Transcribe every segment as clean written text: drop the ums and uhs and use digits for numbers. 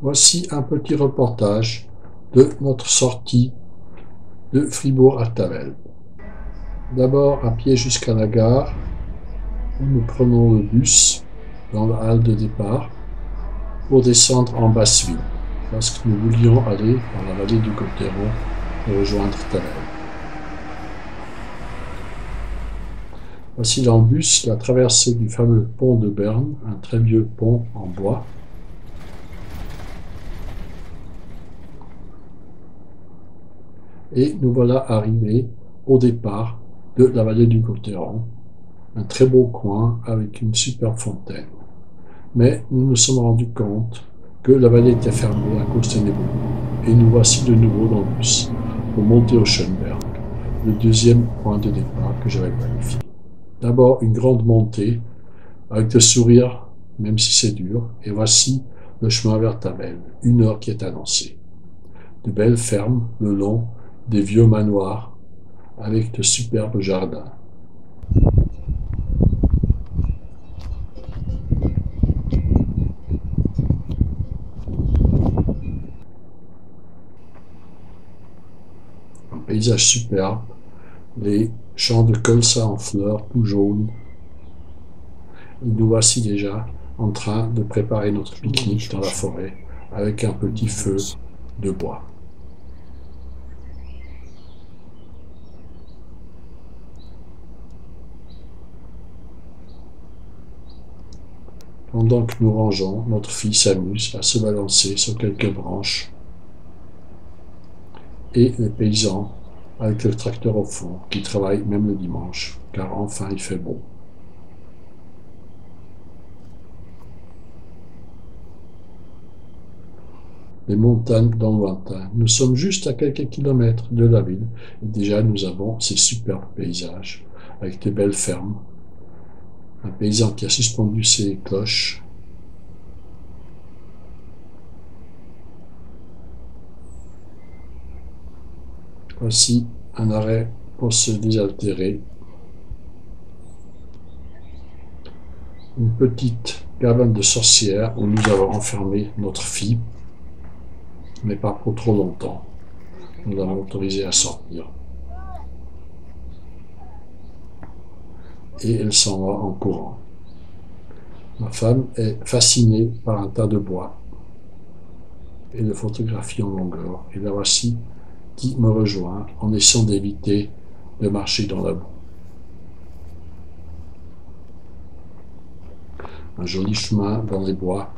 Voici un petit reportage de notre sortie de Fribourg à Tavel. D'abord à pied jusqu'à la gare, où nous prenons le bus dans la halle de départ pour descendre en Basse-Ville, parce que nous voulions aller dans la vallée du Gotteron et rejoindre Tavel. Voici dans le bus la traversée du fameux pont de Berne, un très vieux pont en bois. Et nous voilà arrivés au départ de la vallée du Gotteron, un très beau coin avec une superbe fontaine. Mais nous nous sommes rendus compte que la vallée était fermée à cause des nébuleux. Et nous voici de nouveau dans le bus pour monter au Schönberg, le deuxième point de départ que j'avais planifié. D'abord une grande montée avec le sourire, même si c'est dur, et voici le chemin vers Tavel, 1 heure qui est annoncée. De belles fermes le long des vieux manoirs avec de superbes jardins. Un paysage superbe, les champs de colza en fleurs, tout jaunes. Et nous voici déjà en train de préparer notre pique-nique dans la forêt avec un petit feu de bois. Pendant que nous rangeons, notre fille s'amuse à se balancer sur quelques branches et les paysans avec le tracteur au fond qui travaillent même le dimanche car enfin il fait beau. Les montagnes dans le lointain. Nous sommes juste à quelques kilomètres de la ville et déjà nous avons ces superbes paysages avec de belles fermes. Un paysan qui a suspendu ses cloches. Voici un arrêt pour se désaltérer. Une petite cabane de sorcière où nous avons enfermé notre fille, mais pas pour trop longtemps. Nous l'avons autorisée à sortir. Et elle s'en va en courant. Ma femme est fascinée par un tas de bois et de photographies en longueur. Et la voici qui me rejoint en essayant d'éviter de marcher dans la boue. Un joli chemin dans les bois.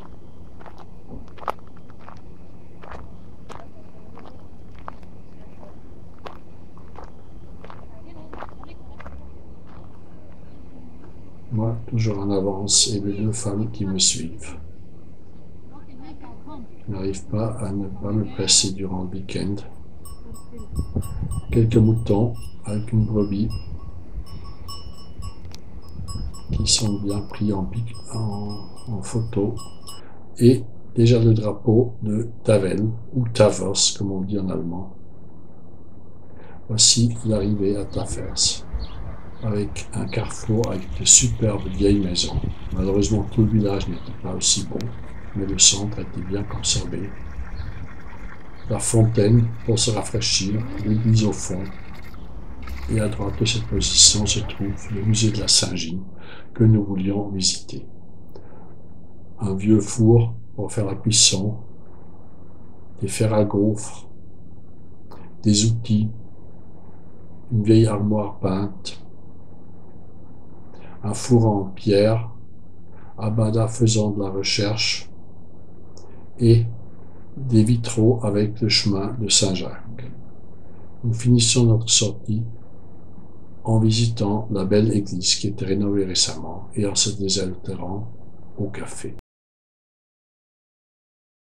Moi, toujours en avance, et les 2 femmes qui me suivent. Je n'arrive pas à ne pas me presser durant le week-end. Quelques moutons avec une brebis qui sont bien pris en photo. Et déjà le drapeau de Tavel, ou Tavers comme on dit en allemand. Voici l'arrivée à Tafers, avec un carrefour avec de superbes vieilles maisons. Malheureusement, tout le village n'était pas aussi beau, mais le centre était bien conservé. La fontaine pour se rafraîchir, l'église au fond. Et à droite de cette position se trouve le musée de la Saint-Gine que nous voulions visiter. Un vieux four pour faire la cuisson, des fers à gaufres, des outils, une vieille armoire peinte, un four en pierre, Abada faisant de la recherche et des vitraux avec le chemin de Saint-Jacques. Nous finissons notre sortie en visitant la belle église qui était rénovée récemment et en se désaltérant au café.